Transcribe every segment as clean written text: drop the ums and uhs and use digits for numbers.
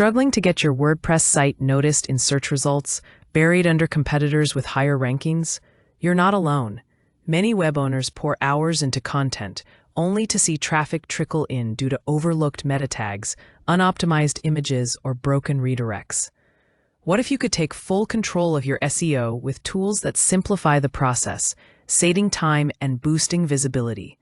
Struggling to get your WordPress site noticed in search results, buried under competitors with higher rankings? You're not alone. Many web owners pour hours into content, only to see traffic trickle in due to overlooked meta tags, unoptimized images, or broken redirects. What if you could take full control of your SEO with tools that simplify the process, saving time and boosting visibility?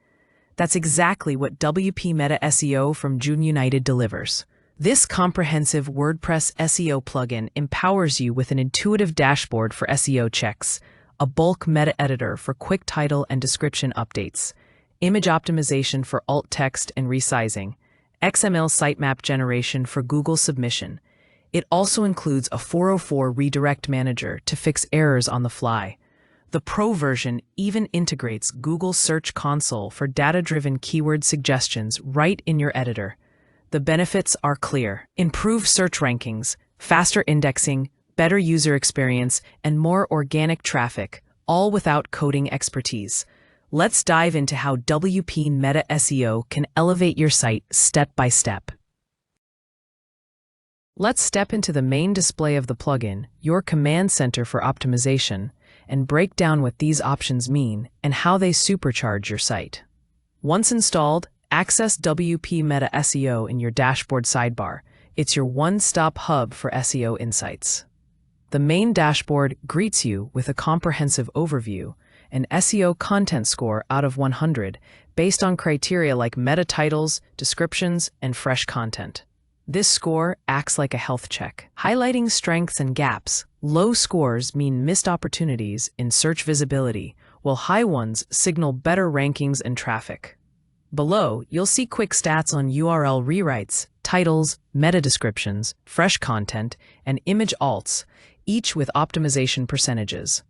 That's exactly what WP Meta SEO from JoomUnited delivers. This comprehensive WordPress SEO plugin empowers you with an intuitive dashboard for SEO checks, a bulk meta editor for quick title and description updates, image optimization for alt text and resizing, XML sitemap generation for Google submission. It also includes a 404 redirect manager to fix errors on the fly. The Pro version even integrates Google Search Console for data-driven keyword suggestions right in your editor. The benefits are clear: improved search rankings, faster indexing, better user experience, and more organic traffic, all without coding expertise. Let's dive into how WP Meta SEO can elevate your site step by step. Let's step into the main display of the plugin, your command center for optimization, and break down what these options mean and how they supercharge your site. Once installed, access WP Meta SEO in your dashboard sidebar. It's your one-stop hub for SEO insights. The main dashboard greets you with a comprehensive overview, an SEO content score out of 100 based on criteria like meta titles, descriptions, and fresh content. This score acts like a health check, highlighting strengths and gaps. Low scores mean missed opportunities in search visibility, while high ones signal better rankings and traffic. Below, you'll see quick stats on URL rewrites, titles, meta descriptions, fresh content, and image alts, each with optimization percentages.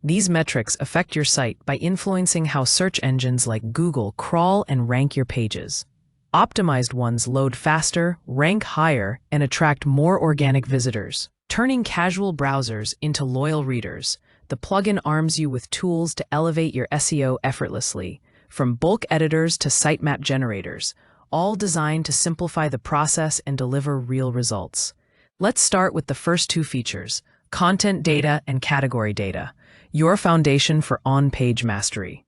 These metrics affect your site by influencing how search engines like Google crawl and rank your pages. Optimized ones load faster, rank higher, and attract more organic visitors. Turning casual browsers into loyal readers, the plugin arms you with tools to elevate your SEO effortlessly, from bulk editors to sitemap generators, all designed to simplify the process and deliver real results. Let's start with the first two features: content data and category data, your foundation for on-page mastery.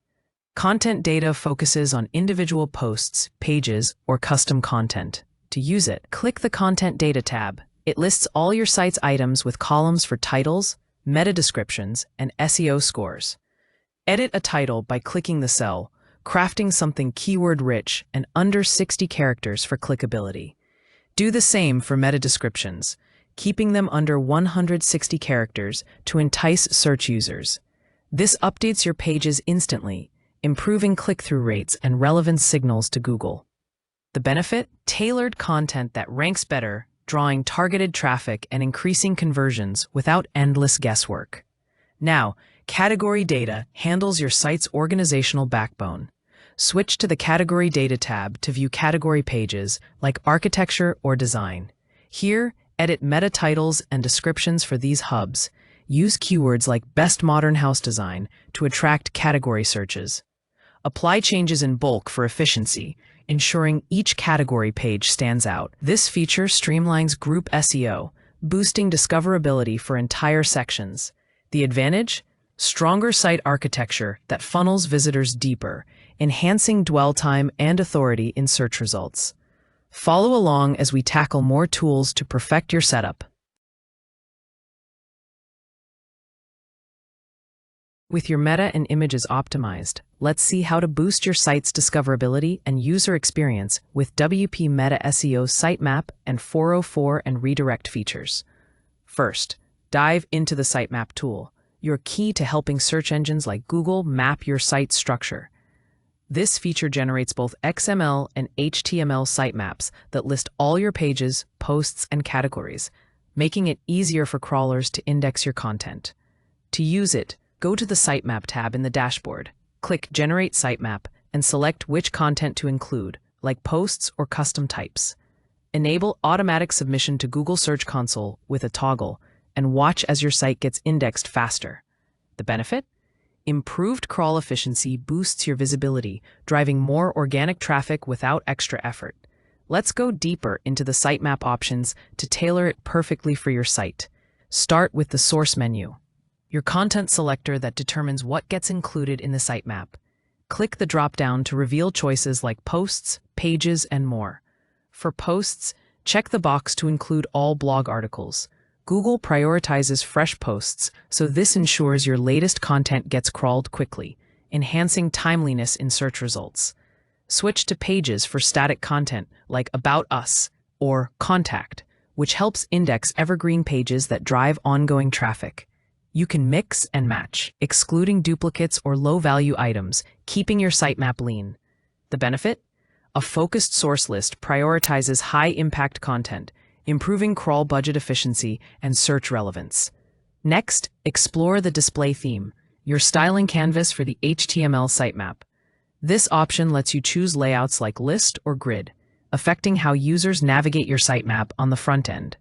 Content data focuses on individual posts, pages, or custom content. To use it, click the Content Data tab. It lists all your site's items with columns for titles, meta descriptions, and SEO scores. Edit a title by clicking the cell, crafting something keyword-rich and under 60 characters for clickability. Do the same for meta descriptions, keeping them under 160 characters to entice search users. This updates your pages instantly, improving click-through rates and relevance signals to Google. The benefit? Tailored content that ranks better, drawing targeted traffic and increasing conversions without endless guesswork. Now, category data handles your site's organizational backbone. Switch to the Category Data tab to view category pages like architecture or design. Here, edit meta titles and descriptions for these hubs. Use keywords like Best Modern House Design to attract category searches. Apply changes in bulk for efficiency, ensuring each category page stands out. This feature streamlines group SEO, boosting discoverability for entire sections. The advantage? Stronger site architecture that funnels visitors deeper, enhancing dwell time and authority in search results. Follow along as we tackle more tools to perfect your setup. With your meta and images optimized, let's see how to boost your site's discoverability and user experience with WP Meta SEO sitemap and 404 and redirect features. First, dive into the sitemap tool, your key to helping search engines like Google map your site structure. This feature generates both XML and HTML sitemaps that list all your pages, posts, and categories, making it easier for crawlers to index your content. To use it, go to the Sitemap tab in the dashboard, click Generate Sitemap, and select which content to include, like posts or custom types. Enable automatic submission to Google Search Console with a toggle, and watch as your site gets indexed faster. The benefit? Improved crawl efficiency boosts your visibility, driving more organic traffic without extra effort. Let's go deeper into the sitemap options to tailor it perfectly for your site. Start with the source menu, your content selector that determines what gets included in the sitemap. Click the drop-down to reveal choices like posts, pages, and more. For posts, check the box to include all blog articles. Google prioritizes fresh posts, so this ensures your latest content gets crawled quickly, enhancing timeliness in search results. Switch to pages for static content like About Us or Contact, which helps index evergreen pages that drive ongoing traffic. You can mix and match, excluding duplicates or low-value items, keeping your sitemap lean. The benefit? A focused source list prioritizes high-impact content, improving crawl budget efficiency and search relevance. Next, explore the display theme, your styling canvas for the HTML sitemap. This option lets you choose layouts like list or grid, affecting how users navigate your sitemap on the front end.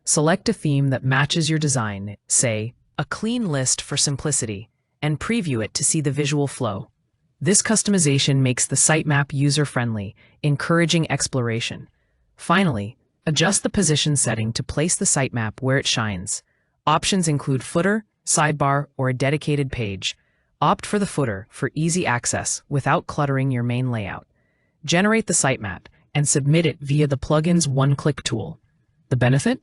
Select a theme that matches your design, say, a clean list for simplicity, and preview it to see the visual flow. This customization makes the sitemap user-friendly, encouraging exploration. Finally, adjust the position setting to place the sitemap where it shines. Options include footer, sidebar, or a dedicated page. Opt for the footer for easy access without cluttering your main layout. Generate the sitemap and submit it via the plugin's one-click tool. The benefit?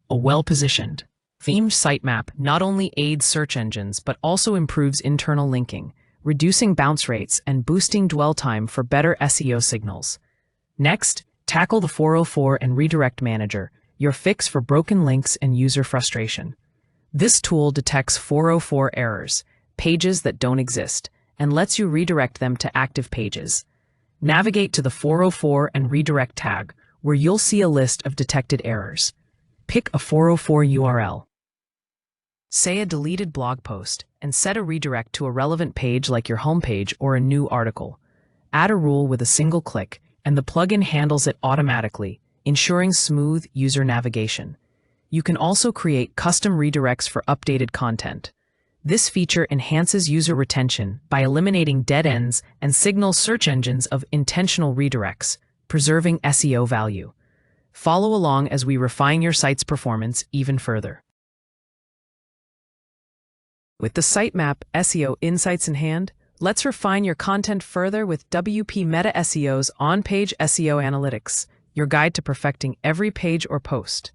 A well-positioned, themed sitemap not only aids search engines but also improves internal linking, reducing bounce rates and boosting dwell time for better SEO signals. Next, tackle the 404 and Redirect Manager, your fix for broken links and user frustration. This tool detects 404 errors, pages that don't exist, and lets you redirect them to active pages. Navigate to the 404 and Redirect tag, where you'll see a list of detected errors. Pick a 404 URL. Say a deleted blog post, and set a redirect to a relevant page like your homepage or a new article. Add a rule with a single click, and the plugin handles it automatically, ensuring smooth user navigation. You can also create custom redirects for updated content. This feature enhances user retention by eliminating dead ends and signals search engines of intentional redirects, preserving SEO value. Follow along as we refine your site's performance even further. With the Sitemap SEO insights in hand, let's refine your content further with WP Meta SEO's on-page SEO analytics, your guide to perfecting every page or post.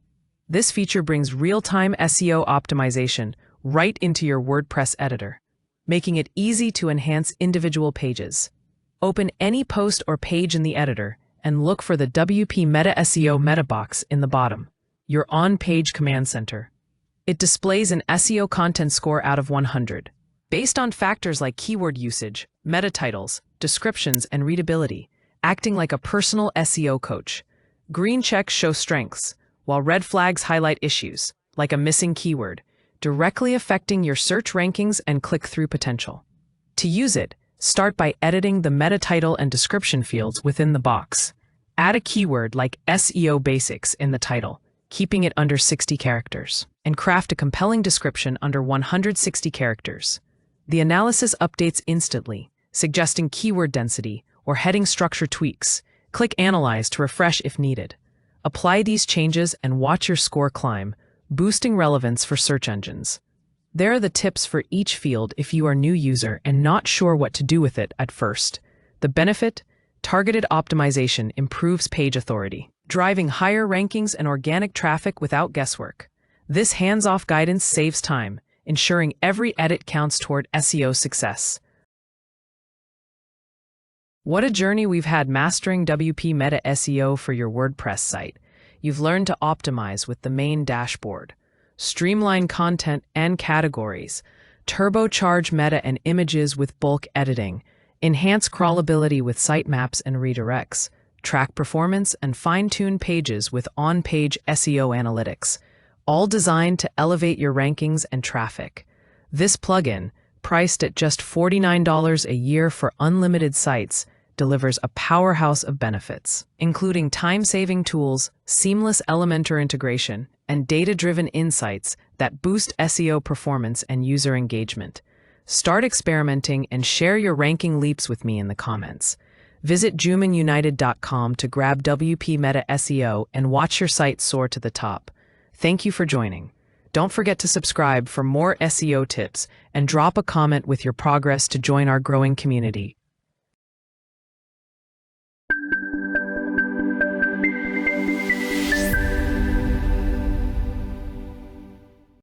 This feature brings real-time SEO optimization right into your WordPress editor, making it easy to enhance individual pages. Open any post or page in the editor and look for the WP Meta SEO meta box in the bottom, your on-page command center. It displays an SEO content score out of 100, based on factors like keyword usage, meta titles, descriptions, and readability, acting like a personal SEO coach. Green checks show strengths, while red flags highlight issues, like a missing keyword, directly affecting your search rankings and click-through potential. To use it, start by editing the meta title and description fields within the box. Add a keyword like SEO basics in the title, keeping it under 60 characters, and craft a compelling description under 160 characters. The analysis updates instantly, suggesting keyword density or heading structure tweaks. Click Analyze to refresh if needed. Apply these changes and watch your score climb, boosting relevance for search engines. There are the tips for each field if you are a new user and not sure what to do with it at first. The benefit? Targeted optimization improves page authority, driving higher rankings and organic traffic without guesswork. This hands-off guidance saves time, ensuring every edit counts toward SEO success. What a journey we've had mastering WP Meta SEO for your WordPress site. You've learned to optimize with the main dashboard, streamline content and categories, turbocharge meta and images with bulk editing, enhance crawlability with sitemaps and redirects, track performance and fine-tune pages with on-page SEO analytics, all designed to elevate your rankings and traffic. This plugin, priced at just $49 a year for unlimited sites, delivers a powerhouse of benefits, including time-saving tools, seamless Elementor integration, and data-driven insights that boost SEO performance and user engagement. Start experimenting and share your ranking leaps with me in the comments. Visit JoomUnited.com to grab WP Meta SEO and watch your site soar to the top. Thank you for joining. Don't forget to subscribe for more SEO tips and drop a comment with your progress to join our growing community.